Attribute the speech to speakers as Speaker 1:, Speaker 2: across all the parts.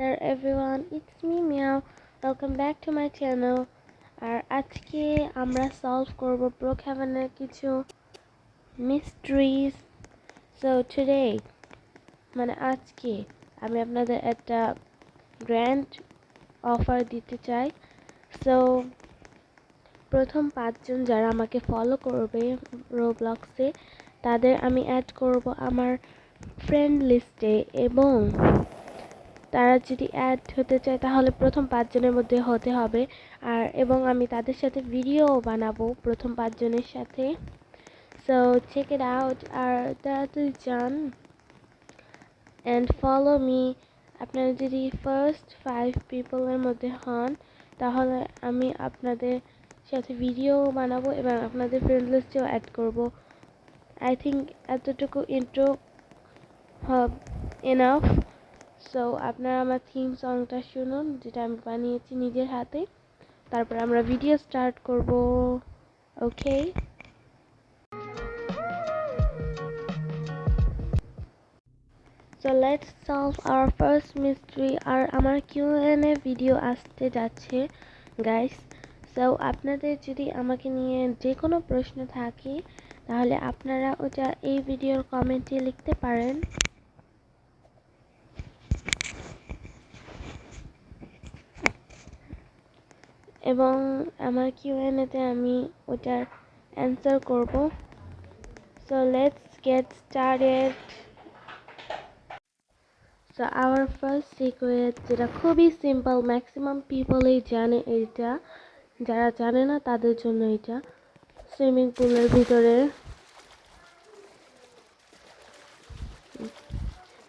Speaker 1: Hello everyone, it's me Meow. Welcome back to my channel. আর আজকে আমরা solve করব ব্রোকহ্যাভেনের কিছু মিস্ট্রিজ। সো টুডে আজকে আমি আপনাদের একটা গ্র্যান্ড অফার দিতে চাই। সো প্রথম 5 জন যারা আমাকে ফলো করবে রোবলক্সে তাদের আমি অ্যাড করব আমার ফ্রেন্ড লিস্টে, এবং তারা যদি অ্যাড হতে চায় তাহলে প্রথম 5 জনের মধ্যে হতে হবে। এবং আমি তাদের সাথে ভিডিও বানাবো প্রথম 5 জনের সাথে। সো চেক ইট আউট আর তাড়াতাড়ি যান অ্যান্ড ফলো মি। আপনারা যদি ফার্স্ট 5 পিপলের মধ্যে হন তাহলে আমি আপনাদের সাথে ভিডিও বানাবো এবং আপনাদের ফ্রেন্ড লিস্টেও অ্যাড করব। আই থিঙ্ক এতটুকু ইন্ট্রো এনাফ। সো আপনারা আমার থিম সংটা শুনুন, যেটা আমি বানিয়েছি নিজের হাতে, তারপর আমরা ভিডিও স্টার্ট করব। Okay, so let's solve our first mystery. আর আমার কিউএনএ ভিডিও আসতে যাচ্ছে গাইস। সো আপনাদের যদি আমাকে নিয়ে যে কোনো প্রশ্ন থাকে তাহলে আপনারা ওটা এই ভিডিওর কমেন্টে লিখতে পারেন। এবং আমার কিউএনএতে আমি ওটার অ্যান্সার করব। So let's get started. So our first secret, যেটা খুবই সিম্পল, ম্যাক্সিমাম পিপলই জানে এইটা, যারা জানে না তাদের জন্য এটা। সুইমিং পুলের ভিতরে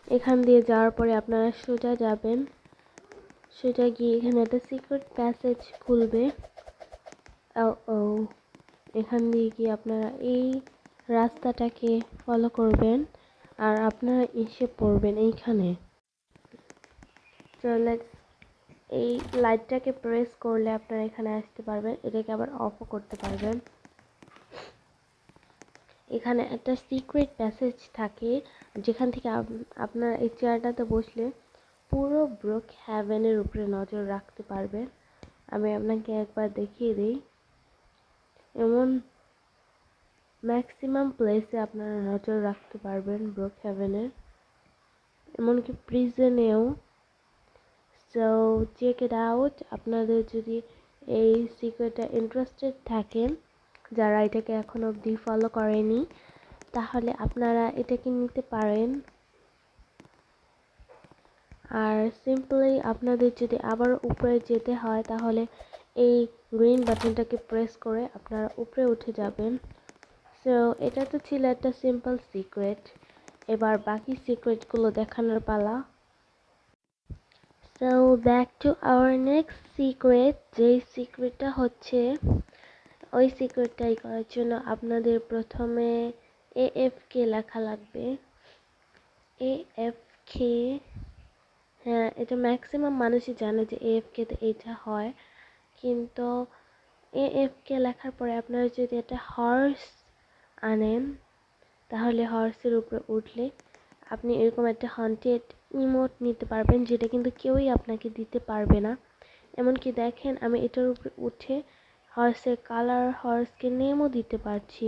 Speaker 1: এখান দিয়ে যাওয়ার পরে আপনারা সোজা যাবেন, সোজা গিয়ে এখানে একটা সিক্রেট প্যাসেজ খুলবে। ও এখান দিয়ে গিয়ে আপনারা এই রাস্তাটাকে ফলো করবেন আর আপনারা এসে পড়বেন এইখানে। চলে এই লাইটটাকে প্রেস করলে আপনারা এখানে আসতে পারবেন, এটাকে আবার অফও করতে পারবেন। এখানে একটা সিক্রেট প্যাসেজ থাকে যেখান থেকে আপনারা এই চেয়ারটাতে বসলে পুরো ব্রোকহ্যাভেনের উপরে নজর রাখতে পারবেন। আমি আপনাকে একবার দেখিয়ে দিই। এমন ম্যাক্সিমাম প্লেসে আপনারা নজর রাখতে পারবেন ব্রোকহ্যাভেনের, এমনকি প্রিজনেও। So check it out. আপনাদের যদি এই সিক্রেটটা ইন্টারেস্টেড থাকেন, যারা এটাকে এখন অবধি ফলো করেনি, তাহলে আপনারা এটাকে নিতে পারেন। আর সিম্পলি আপনাদের যদি আবার উপরে যেতে হয় তাহলে এই গ্রিন বাটনটাকে প্রেস করে আপনারা উপরে উঠে যাবেন। সো এটা তো ছিল একটা সিম্পল সিক্রেট, এবার বাকি সিক্রেটগুলো দেখানোর পালা। So back to our next secret. যেই সিক্রেটটা হচ্ছে, ওই সিক্রেটটাই করার জন্য আপনাদের প্রথমে AFK লেখা লাগবে। AFK, হ্যাঁ, এটা ম্যাক্সিমাম মানুষই জানে যে AFK তে এটা হয়, কিন্তু AFK লেখার পরে আপনারা যদি একটা হর্স আনেন তাহলে হর্সের উপরে উঠলে আপনি এরকম একটা হন্টেড ইমোট নিতে পারবেন, যেটা কিন্তু কেউই আপনাকে দিতে পারবে না। এমনকি দেখেন আমি এটার উপরে উঠে হর্সের কালার, হর্সকে নেমও দিতে পারছি,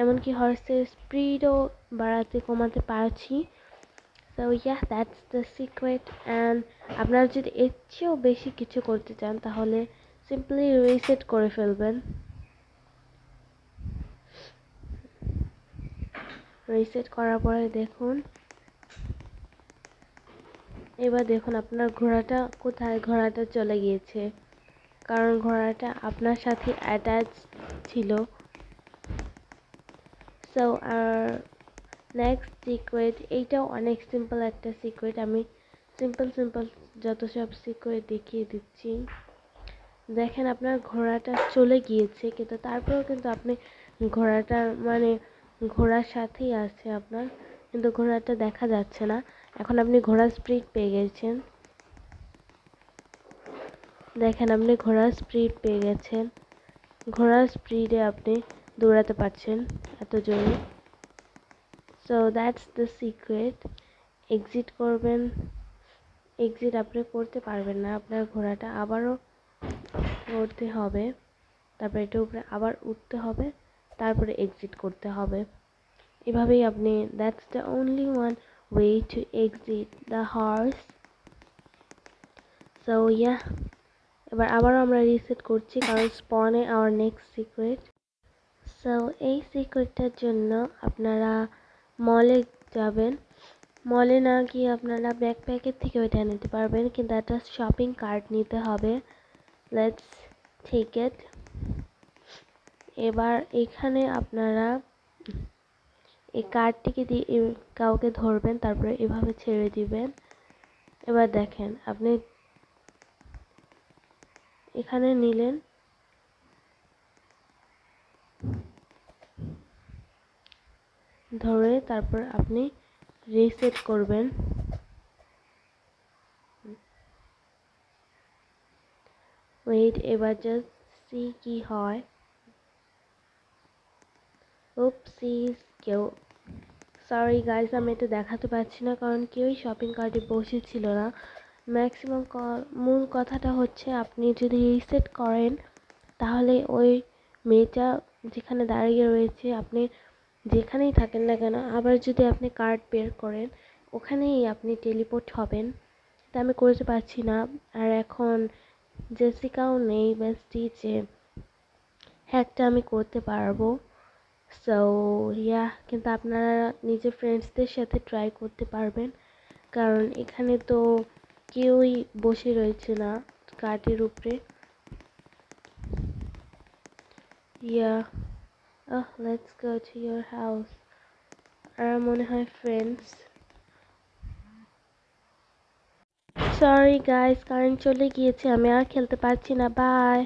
Speaker 1: এমনকি হর্সের স্পিডও বাড়াতে কমাতে পারছি। So yeah, that's the secret. And আপনারা যদি এর চেয়েও বেশি কিছু করতে চান তাহলে সিম্পলি রিসেট করে ফেলবেন। রিসেট করার পরে দেখুন, এবার দেখুন আপনার ঘোড়াটা কোথায়, ঘোড়াটা চলে গিয়েছে, কারণ ঘোড়াটা আপনার সাথে অ্যাটাচ ছিল। সো আর নেক্সট সিক্রেট, এইটাও অনেক সিম্পল একটা সিক্রেট। আমি সিম্পল যত সব সিক্রেট দেখিয়ে দিচ্ছি। দেখেন আপনার ঘোড়াটা চলে গিয়েছে, কিন্তু তারপরেও কিন্তু আপনি ঘোড়াটা ঘোড়ার সাথেই আছে আপনার, কিন্তু ঘোড়াটা দেখা যাচ্ছে না। এখন আপনি ঘোড়ার স্পিড পেয়ে গেছেন, দেখেন আপনি ঘোড়ার স্পিড পেয়ে গেছেন, ঘোড়ার স্পিডে আপনি দৌড়াতে পারছেন এত জোরে। So that's the secret. Exit করবেন, এক্সিট আপনি করতে পারবেন না, আপনার ঘোড়াটা আবারও করতে হবে, তারপর এটার উপরে আবার উঠতে হবে, তারপরে এক্সিট করতে হবে। এভাবেই আপনি, that's the only one way to exit the horse. So yeah, এবার আবারও আমরা রিসেট করছি কারণ স্পনে আওয়ার নেক্সট সিক্রেট। সো এই সিক্রেটটার জন্য আপনারা মলে যাবেন। মলে না গিয়ে আপনারা ব্যাকপ্যাকের থেকে ওইটা নিতে পারবেন, কিন্তু একটা শপিং কার্ট নিতে হবে। Let's take it. এবার এখানে আপনারা এই কার্ডটিকে দিয়ে কাউকে ধরবেন, তারপরে এভাবে ছেড়ে দিবেন। এবার দেখেন আপনি এখানে নিলেন, ধরে তারপর আপনি রিসেট করবেন। ওয়েট, এবার জাস্ট সি কি হয়। উপসিস, কেউ, সরি গাইস, আমি এটা দেখাতে পারছি না কারণ কেউই শপিং কার্টে বসেছিল না। ম্যাক্সিমাম মূল কথাটা হচ্ছে আপনি যদি রিসেট করেন তাহলে ওই মেয়েটা যেখানে দাঁড়িয়ে রয়েছে, আপনি যেখানেই থাকেন না কেন, আবার যদি আপনি কার্ড বের করেন ওখানেই আপনি টেলিপোর্ট হবেন। তা আমি করতে পারছি না। আর এখন জেসিকাও নেই বেস্টি যে হ্যাকটা আমি করতে পারবো। সো ইয়া, কিন্তু আপনারা নিজের ফ্রেন্ডসদের সাথে ট্রাই করতে পারবেন কারণ এখানে তো কেউই বসে রয়েছে না কার্টের উপরে। Yeah, let's go to your house. আর মনে হয় ফ্রেন্ডস, সরি গাইস, কারেন্ট চলে গিয়েছে, আমি আর খেলতে পারছি না, বাই।